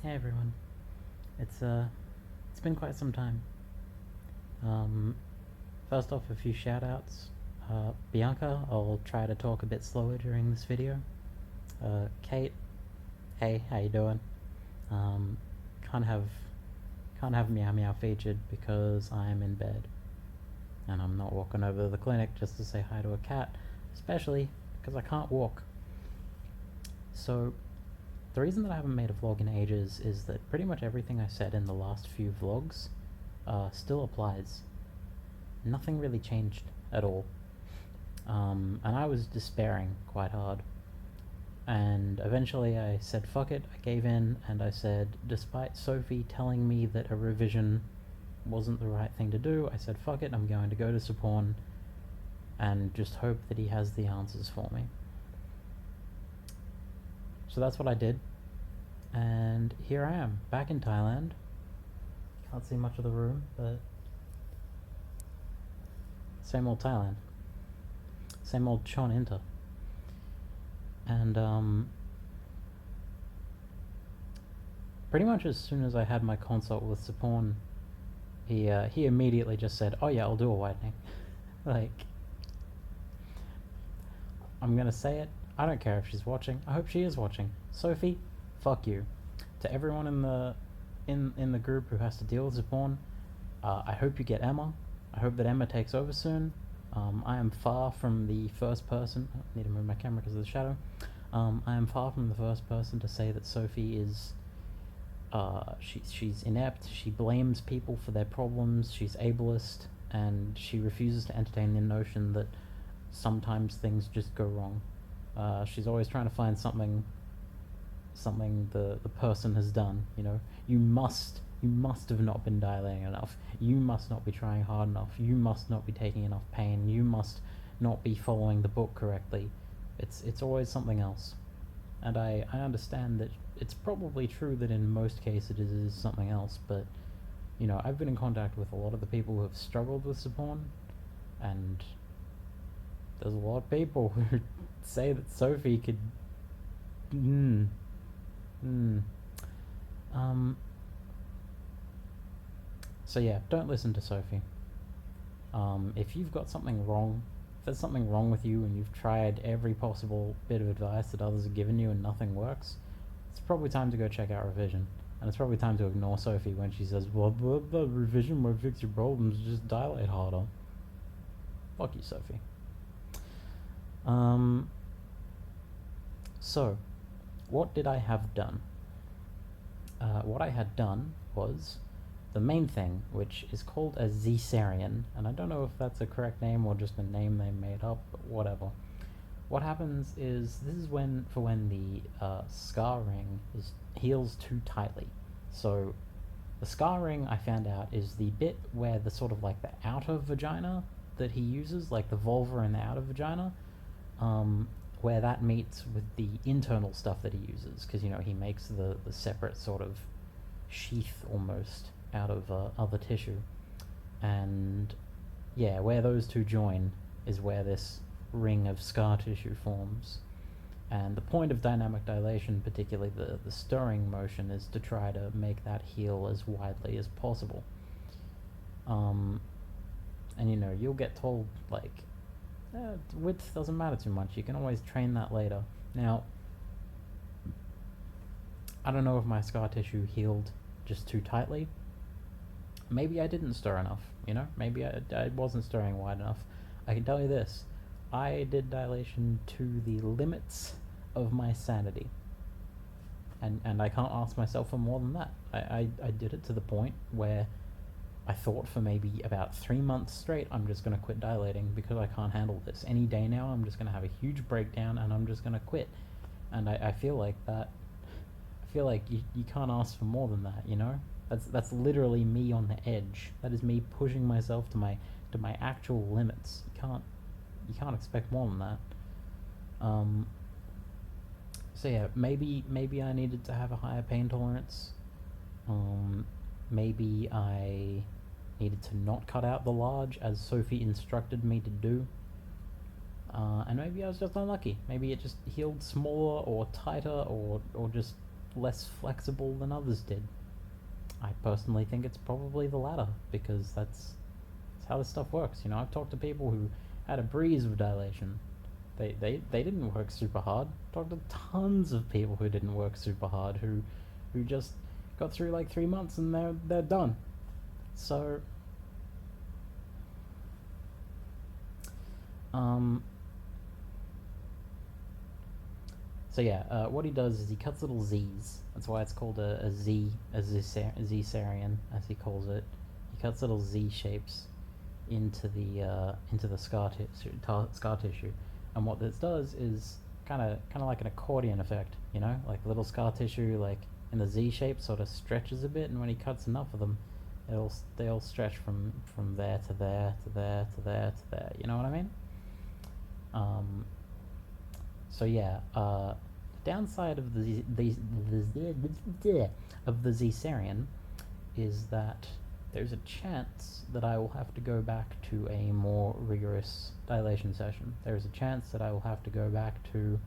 Hey everyone. It's been quite some time. First off, a few shout outs. Bianca, I'll try to talk a bit slower during this video. Kate, hey, how you doing? Um, can't have can't have Meow Meow featured because I'm in bed and I'm not walking over to the clinic just to say hi to a cat, especially because I can't walk. So the reason that I haven't made a vlog in ages is that pretty much everything I said in the last few vlogs still applies. Nothing really changed at all. And I was despairing quite hard. And eventually I said fuck it, I gave in, and I said, despite Sophie telling me that a revision wasn't the right thing to do, I said fuck it, I'm going to go to Supporn and just hope that he has the answers for me. So that's what I did, and here I am, back in Thailand. Can't see much of the room, but same old Thailand. Same old Chon Inter. And pretty much as soon as I had my consult with Supporn, he immediately just said, oh yeah, I'll do a whitening. Like, I'm gonna say it, I don't care if she's watching. I hope she is watching. Sophie, fuck you. To everyone in the group who has to deal with Supporn, I hope you get Emma. I hope that Emma takes over soon. I am far from the first person. I need to move my camera because of the shadow. I am far from the first person to say that Sophie is. She's inept. She blames people for their problems. She's ableist, and she refuses to entertain the notion that sometimes things just go wrong. She's always trying to find something the person has done. You know, you must have not been dilating enough. You must not be trying hard enough. You must not be taking enough pain. You must not be following the book correctly. It's always something else. And I understand that it's probably true that in most cases it is something else, but you know, I've been in contact with a lot of the people who have struggled with Supporn, and there's a lot of people who say that Sophie could so yeah, don't listen to Sophie. If you've got something wrong, if there's something wrong with you and you've tried every possible bit of advice that others have given you and nothing works, it's probably time to go check out revision. And it's probably time to ignore Sophie when she says, well, the revision won't fix your problems, just dilate harder. Fuck you, Sophie. So, what did I have done? What I had done was the main thing, which is called a Caesarean, and I don't know if that's a correct name or just a name they made up, but whatever. What happens is, this is when the scar ring heals too tightly. So the scar ring, I found out, is the bit where the sort of like the outer vagina that he uses, like the vulva and the outer vagina, where that meets with the internal stuff that he uses, because you know he makes the separate sort of sheath almost out of other tissue, and yeah, where those two join is where this ring of scar tissue forms. And the point of dynamic dilation, particularly the stirring motion, is to try to make that heal as widely as possible. And you know, you'll get told like, width doesn't matter too much, you can always train that later. Now, I don't know if my scar tissue healed just too tightly. Maybe I didn't stir enough, you know? Maybe I wasn't stirring wide enough. I can tell you this, I did dilation to the limits of my sanity. And I can't ask myself for more than that. I did it to the point where I thought for maybe about 3 months straight, I'm just going to quit dilating because I can't handle this. Any day now, I'm just going to have a huge breakdown and I'm just going to quit. And I feel like that. I feel like you can't ask for more than that, you know? That's literally me on the edge. That is me pushing myself to my actual limits. You can't expect more than that. So yeah, maybe I needed to have a higher pain tolerance. Maybe I needed to not cut out the large as Sophie instructed me to do. And maybe I was just unlucky. Maybe it just healed smaller or tighter or just less flexible than others did. I personally think it's probably the latter, because that's how this stuff works. You know, I've talked to people who had a breeze of dilation. They didn't work super hard. Talked to tons of people who didn't work super hard, who just got through like 3 months and they're done. So so yeah, what he does is he cuts little Z's. That's why it's called a Z-serian, as he calls it. He cuts little Z shapes into the scar tissue, and what this does is kind of like an accordion effect, you know, like little scar tissue, like in the Z shape, sort of stretches a bit, and when he cuts enough of them, they'll stretch from there to there to there to there to there. You know what I mean? So yeah, the downside of the Z-serian is that there's a chance that I will have to go back to a more rigorous dilation session. There's a chance that I will have to go back to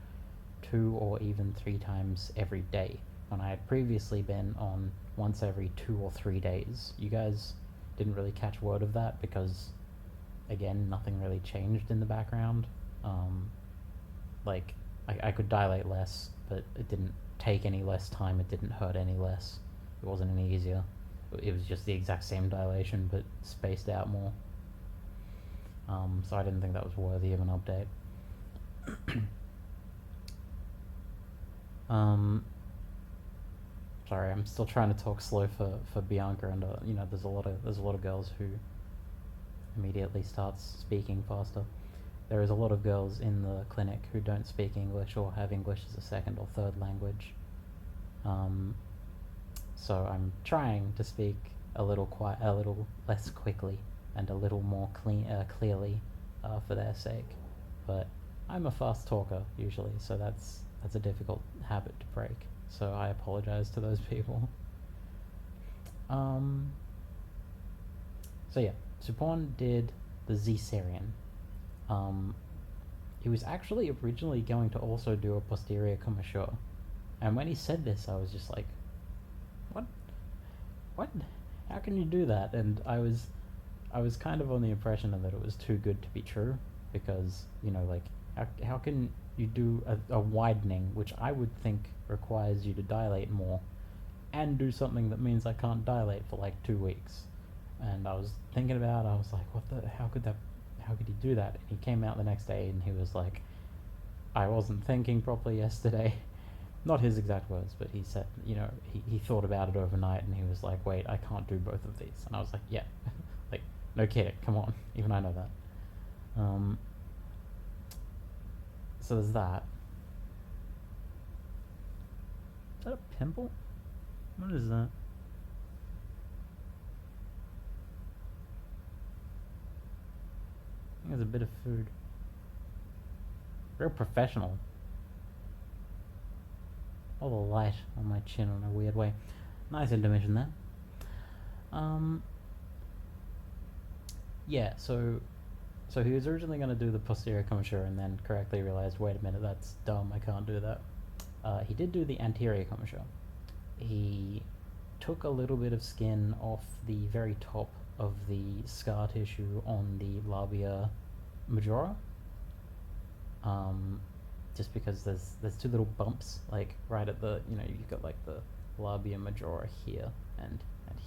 2 or even 3 times every day, when I had previously been on once every 2 or 3 days. You guys didn't really catch word of that because, again, nothing really changed in the background. Like, I could dilate less, but it didn't take any less time, it didn't hurt any less, it wasn't any easier. It was just the exact same dilation, but spaced out more. So I didn't think that was worthy of an update. Sorry, I'm still trying to talk slow for Bianca, and you know, there's a lot of girls who immediately starts speaking faster. There is a lot of girls in the clinic who don't speak English or have English as a second or third language. So I'm trying to speak a little less quickly and a little more clearly for their sake. But I'm a fast talker usually, so that's a difficult habit to break. So I apologize to those people. So yeah, Supon did the Z-serian. He was actually originally going to also do a posterior commissure, and when he said this, I was just like, what? How can you do that? And I was kind of on the impression that it was too good to be true, because, you know, like, how can you do a widening, which I would think requires you to dilate more, and do something that means I can't dilate for like 2 weeks? And I was thinking about it, I was like, how could he do that? And he came out the next day and he was like, I wasn't thinking properly yesterday. Not his exact words, but he said, you know, he thought about it overnight and he was like, wait, I can't do both of these. And I was like, yeah, like, no kidding, come on, even I know that. So there's that. Is that a pimple? What is that? I think it's a bit of food. Real professional. All the light on my chin in a weird way. Nice intermission there. Yeah, so he was originally going to do the posterior commissure and then correctly realized, wait a minute, that's dumb, I can't do that. He did do the anterior commissure. He took a little bit of skin off the very top of the scar tissue on the labia majora. Just because there's 2 little bumps, like right at the, you know, you've got like the labia majora here and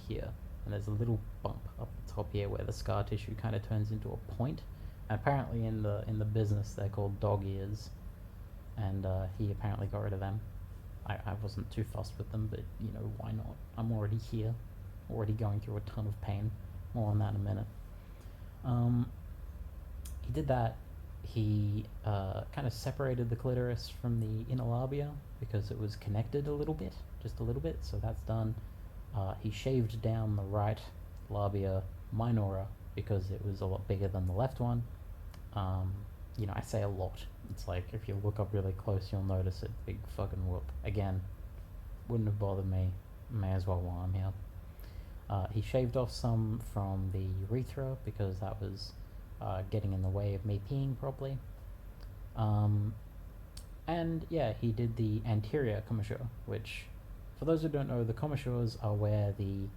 here, and there's a little bump up the top here where the scar tissue kind of turns into a point. And apparently in the business they're called dog ears, and he apparently got rid of them. I wasn't too fussed with them, but you know, why not? I'm already here, already going through a ton of pain. More on that in a minute. He did that. He kind of separated the clitoris from the inner labia because it was connected a little bit, just a little bit, so that's done. He shaved down the right labia minora because it was a lot bigger than the left one. You know, I say a lot. It's like, if you look up really close, you'll notice it. Big fucking whoop. Again, wouldn't have bothered me. May as well while I'm here. He shaved off some from the urethra because that was getting in the way of me peeing properly. And yeah, he did the anterior commissure, which For those who don't know, the commissures are where the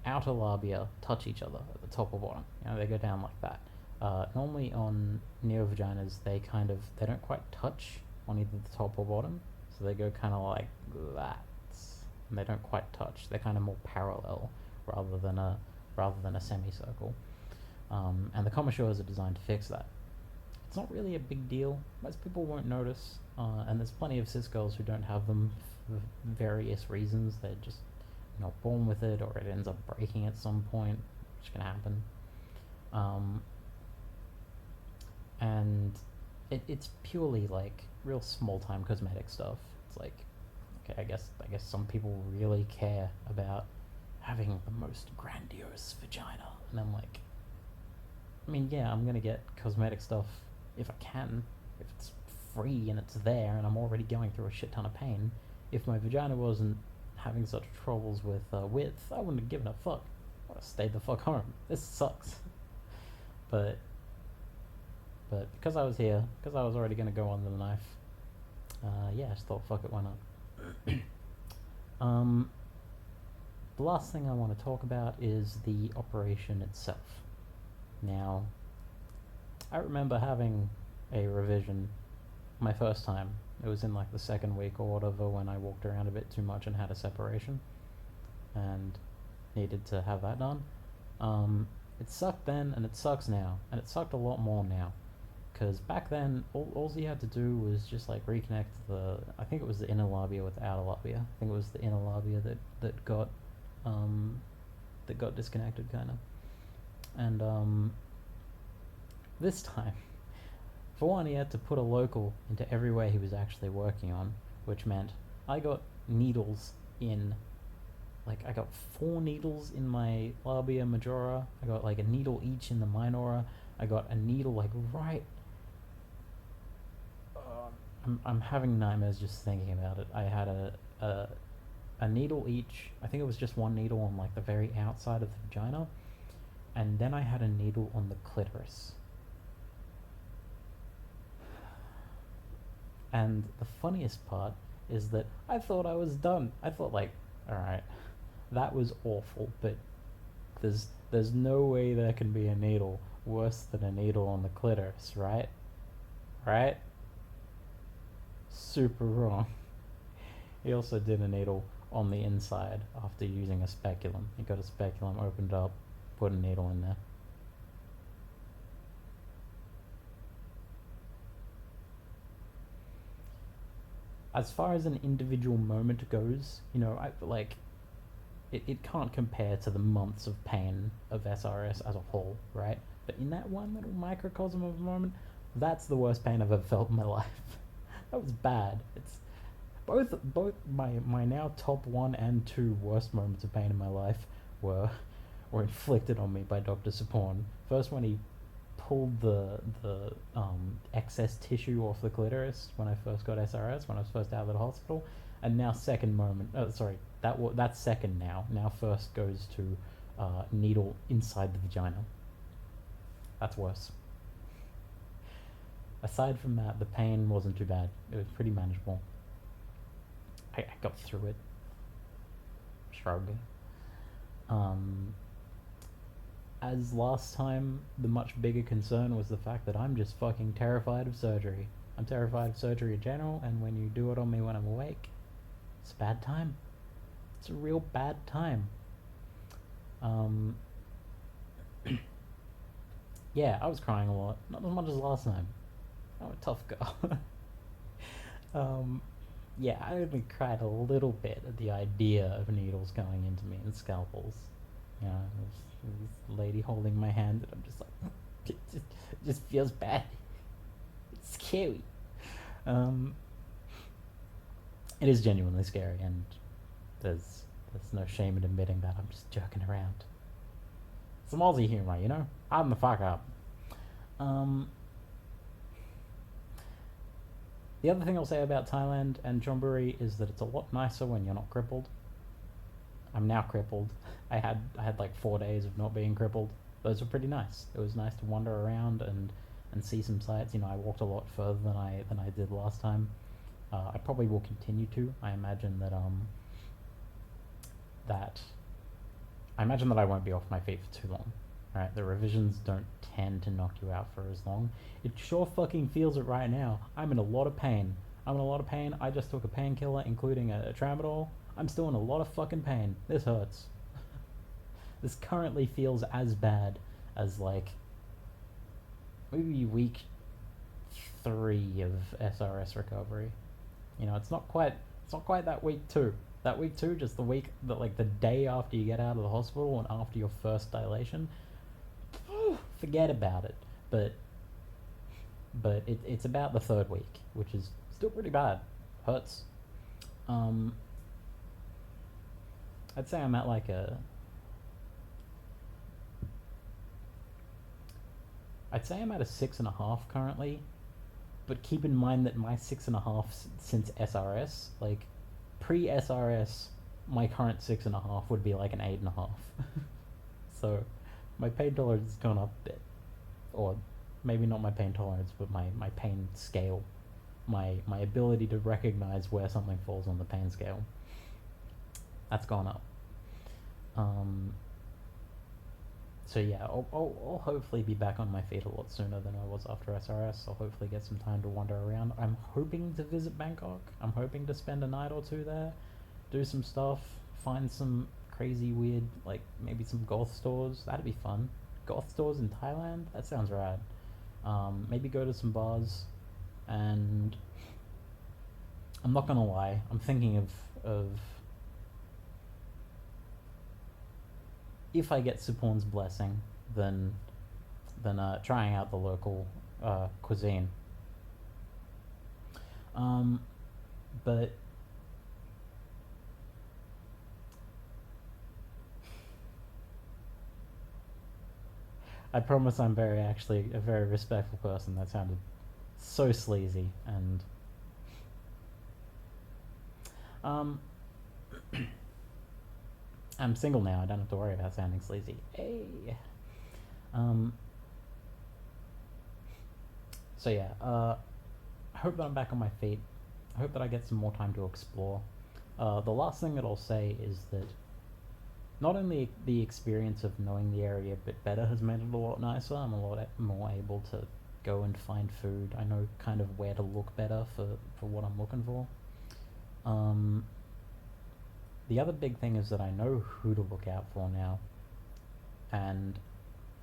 outer labia touch each other at the top or bottom. You know, they go down like that. Normally on neovaginas, they don't quite touch on either the top or bottom, so they go kind of like that, and they don't quite touch. They're kind of more parallel rather than a semicircle. And the commissures are designed to fix that. It's not really a big deal. Most people won't notice, and there's plenty of cis girls who don't have them for various reasons. They're just not born with it, or it ends up breaking at some point, which can happen. And it's purely like real small time cosmetic stuff. It's like, okay, I guess some people really care about having the most grandiose vagina, and I'm like, I mean, yeah, I'm gonna get cosmetic stuff if I can, if it's free and it's there, and I'm already going through a shit ton of pain. If my vagina wasn't having such troubles with width, I wouldn't have given a fuck. I would have stayed the fuck home. This sucks. But because I was here, because I was already gonna go under the knife, yeah, I just thought, fuck it, why not? The last thing I want to talk about is the operation itself. Now, I remember having a revision my first time. It was in like the second week or whatever, when I walked around a bit too much and had a separation and needed to have that done. It sucked then and it sucks now, and it sucked a lot more now, because back then all you had to do was just like reconnect I think it was the inner labia with the outer labia. I think it was the inner labia that got disconnected, kind of. And this time, for one, he had to put a local into every way he was actually working on, which meant I got needles in, like, I got 4 needles in my labia majora. I got like a needle each in the minora. I got a needle like right. I'm having nightmares just thinking about it. I had a needle each. I think it was just one needle on like the very outside of the vagina, and then I had a needle on the clitoris. And the funniest part is that I thought I was done. I thought, like, alright, that was awful, but there's no way there can be a needle worse than a needle on the clitoris, right? Right? Super wrong. He also did a needle on the inside after using a speculum. He got a speculum, opened it up, put a needle in there. As far as an individual moment goes, you know, it can't compare to the months of pain of SRS as a whole, right? But in that one little microcosm of a moment, that's the worst pain I've ever felt in my life. That was bad. It's both my now top 1 and 2 worst moments of pain in my life were inflicted on me by Dr. Sapone. First, when he pulled the excess tissue off the clitoris when I first got SRS, when I was first out of the hospital, and now second moment. That's second now. Now first goes to needle inside the vagina. That's worse. Aside from that, the pain wasn't too bad. It was pretty manageable. I got through it. Shrug. As last time, the much bigger concern was the fact that I'm just fucking terrified of surgery. I'm terrified of surgery in general, and when you do it on me when I'm awake, it's a bad time. It's a real bad time. Yeah, I was crying a lot. Not as much as last time. I'm a tough girl. Yeah, I only cried a little bit at the idea of needles going into me and scalpels. You know, this lady holding my hand, and I'm just like, it just feels bad. It's scary. It is genuinely scary, and there's no shame in admitting that. I'm just joking around. Some Aussie humor, you know? I'm the fuck up. The other thing I'll say about Thailand and Chonburi is that it's a lot nicer when you're not crippled. I'm now crippled. I had like 4 days of not being crippled. Those were pretty nice. It was nice to wander around and see some sights. You know, I walked a lot further than I did last time. I probably will continue to. I imagine that that I imagine that I won't be off my feet for too long. Right? The revisions don't tend to knock you out for as long. It sure fucking feels it right now. I'm in a lot of pain. I just took a painkiller, including a tramadol. I'm still in a lot of fucking pain. This hurts. This currently feels as bad as, like, maybe week 3 of SRS recovery. You know, it's not quite that week 2. That week 2, just the week that, like, the day after you get out of the hospital and after your first dilation. Forget about it. But it's about the 3rd week, which is still pretty bad. Hurts. I'd say I'm at like a... I'd say I'm at a 6.5 currently, but keep in mind that my 6.5 since SRS, like, pre-SRS, my current 6.5 would be like an 8.5. So my pain tolerance has gone up a bit. Or maybe not my pain tolerance, but my pain scale. My ability to recognize where something falls on the pain scale. That's gone up. So yeah, I'll hopefully be back on my feet a lot sooner than I was after SRS. I'll hopefully get some time to wander around. I'm hoping to visit Bangkok. I'm hoping to spend a night or two there, do some stuff, find some crazy weird, like, maybe some goth stores. That'd be fun. Goth stores in Thailand? That sounds rad. Maybe go to some bars, and I'm not gonna lie, I'm thinking of if I get Suporn's blessing, then trying out the local cuisine. But I promise I'm actually a very respectful person. That sounded so sleazy, and I'm single now. I don't have to worry about sounding sleazy. Hey. So yeah, I hope that I'm back on my feet. I hope that I get some more time to explore. The last thing that I'll say is that not only the experience of knowing the area a bit better has made it a lot nicer. I'm a lot more able to go and find food. I know kind of where to look better for what I'm looking for. The other big thing is that I know who to look out for now, and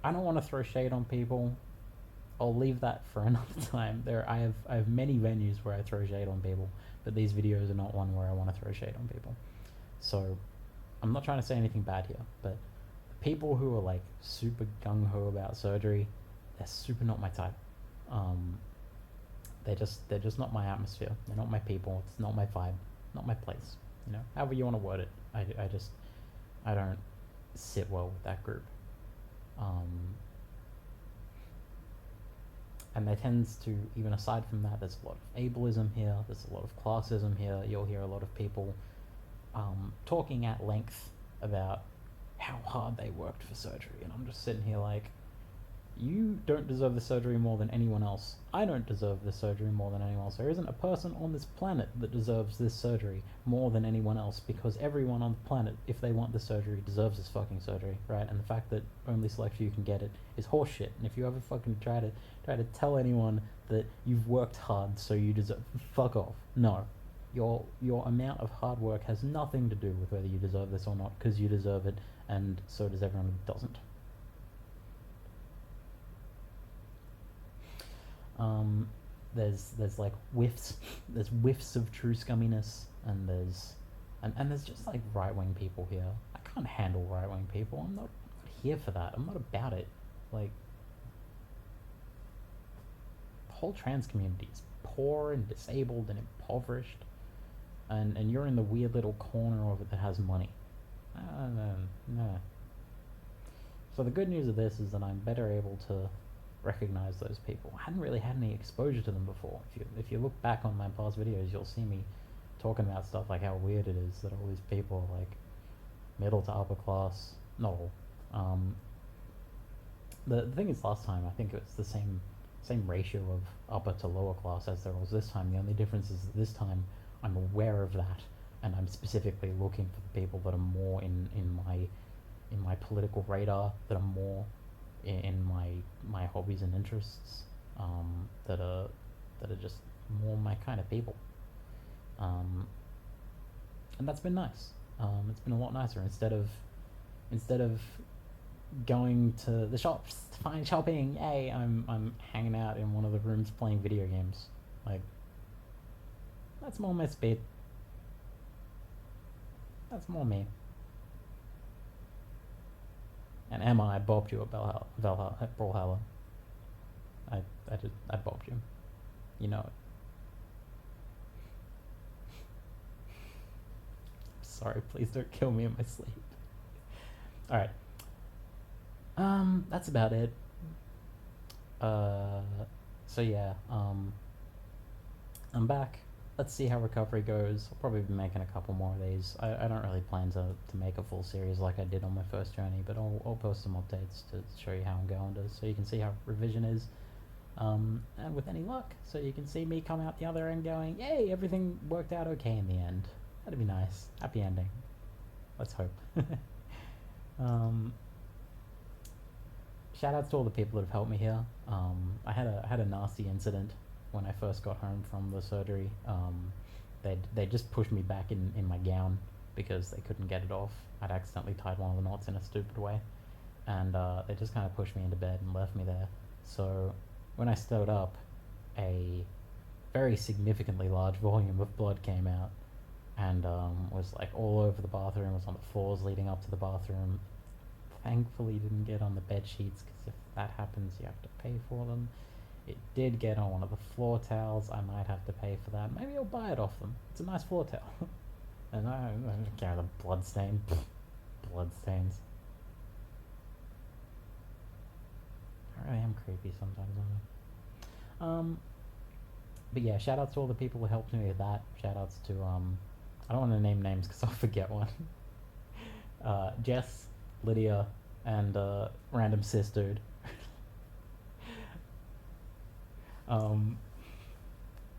I don't want to throw shade on people. I'll leave that for another time. I have many venues where I throw shade on people, but these videos are not one where I want to throw shade on people. So I'm not trying to say anything bad here, but people who are like super gung-ho about surgery, they're super not my type. They're just not my atmosphere. They're not my people. It's not my vibe. Not my place. You know, however you want to word it. I don't sit well with that group. And there tends to, even aside from that, there's a lot of ableism here. There's a lot of classism here. You'll hear a lot of people talking at length about how hard they worked for surgery, and I'm just sitting here like, you don't deserve the surgery more than anyone else. I don't deserve this surgery more than anyone else. There isn't a person on this planet that deserves this surgery more than anyone else, because everyone on the planet, if they want the surgery, deserves this fucking surgery, right? And the fact that only select few can get it is horseshit. And if you ever fucking try to tell anyone that you've worked hard so you deserve, fuck off. No. Your amount of hard work has nothing to do with whether you deserve this or not, because you deserve it, and so does everyone who doesn't. There's like there's whiffs of true scumminess, and there's just like right-wing people here. I can't handle right-wing people. I'm not here for that. I'm not about it. Like, the whole trans community is poor and disabled and impoverished, and you're in the weird little corner of it that has money. No. So the good news of this is that I'm better able to recognize those people. I hadn't really had any exposure to them before. If you look back on my past videos, you'll see me talking about stuff like how weird it is that all these people are like middle to upper class. Not all. The thing is, last time I think it was the same ratio of upper to lower class as there was this time. The only difference is that this time I'm aware of that, and I'm specifically looking for the people that are more in my political radar, that are more in my hobbies and interests, that are just more my kind of people, and that's been nice. It's been a lot nicer instead of going to the shops to find shopping. Yay! I'm hanging out in one of the rooms playing video games. Like, that's more my speed. That's more me. And Emma, I bopped you at Brawlhalla. I bopped you. You know it. Sorry, please don't kill me in my sleep. Alright. That's about it. So yeah, I'm back. Let's see how recovery goes. I'll probably be making a couple more of these. I don't really plan to make a full series like I did on my first journey, but I'll post some updates to show you how I'm going to, so you can see how revision is. And with any luck, so you can see me come out the other end going, yay, everything worked out okay in the end. That'd be nice. Happy ending. Let's hope. Shout outs to all the people that have helped me here. I had a nasty incident when I first got home from the surgery. They just pushed me back in my gown because they couldn't get it off. I'd accidentally tied one of the knots in a stupid way, and they just kind of pushed me into bed and left me there. So when I stood up, a very significantly large volume of blood came out, and was like all over the bathroom, was on the floors leading up to the bathroom. Thankfully didn't get on the bed sheets, because if that happens you have to pay for them. It did get on one of the floor towels. I might have to pay for that. Maybe I'll buy it off them. It's a nice floor towel. And I don't care, the blood stain. Blood stains. I really am creepy sometimes, aren't I? But yeah, shout outs to all the people who helped me with that. Shout outs to I don't want to name names because I'll forget one. Jess, Lydia, and random cis dude.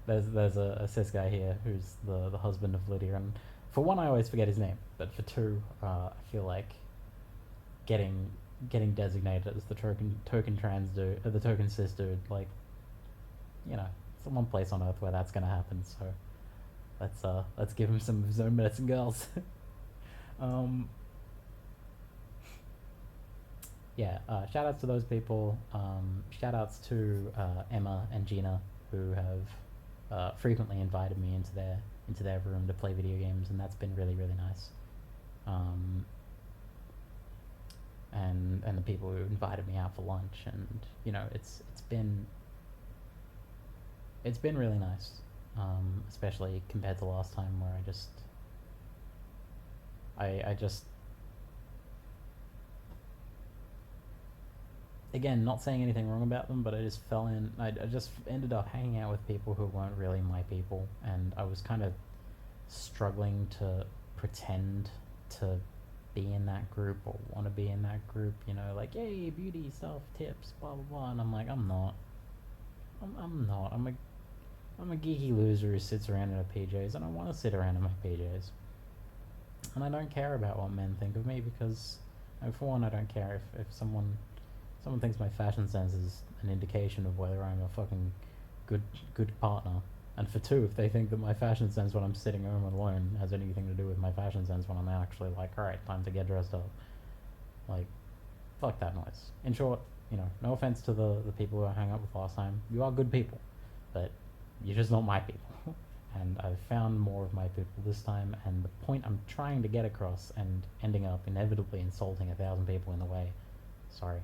There's a cis guy here who's the husband of Lydia, and for one I always forget his name, but for two, I feel like getting designated as the token trans dude, the token cis dude, like, you know, it's the one place on earth where that's gonna happen. So let's give him some of his own medicine, girls. Yeah, shout outs to those people. Shout outs to Emma and Gina, who have frequently invited me into their room to play video games, and that's been really, really nice. And the people who invited me out for lunch, and you know, it's been really nice, especially compared to last time where I just again, not saying anything wrong about them, but I just I just ended up hanging out with people who weren't really my people, and I was kind of struggling to pretend to be in that group or want to be in that group, you know, like, yay, beauty stuff, tips, blah blah blah, and I'm like, I'm not. I'm a geeky loser who sits around in her PJs, and I want to sit around in my PJs. And I don't care about what men think of me, because, for one, I don't care if someone thinks my fashion sense is an indication of whether I'm a fucking good partner. And for two, if they think that my fashion sense when I'm sitting home alone has anything to do with my fashion sense when I'm actually like, alright, time to get dressed up. Like, fuck that noise. In short, you know, no offense to the people who I hung out with last time. You are good people, but you're just not my people. And I've found more of my people this time, and the point I'm trying to get across and ending up inevitably insulting 1,000 people in the way, sorry,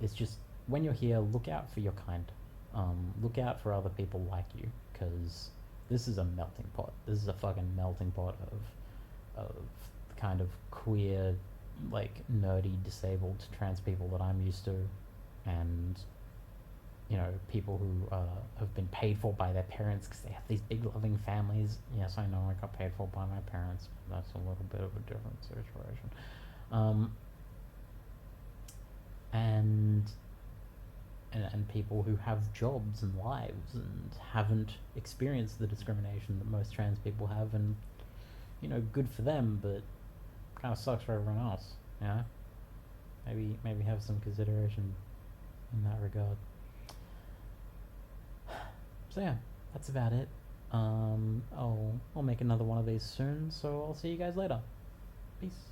it's just, when you're here, look out for your kind. Look out for other people like you, because this is a melting pot. This is a fucking melting pot of kind of queer, like, nerdy, disabled trans people that I'm used to, and, you know, people who have been paid for by their parents because they have these big loving families. Yes, I know I got paid for by my parents, but that's a little bit of a different situation. And and people who have jobs and lives and haven't experienced the discrimination that most trans people have, and good for them, but kind of sucks for everyone else. Maybe have some consideration in that regard. So yeah, that's about it. I'll make another one of these soon, so I'll see you guys later. Peace.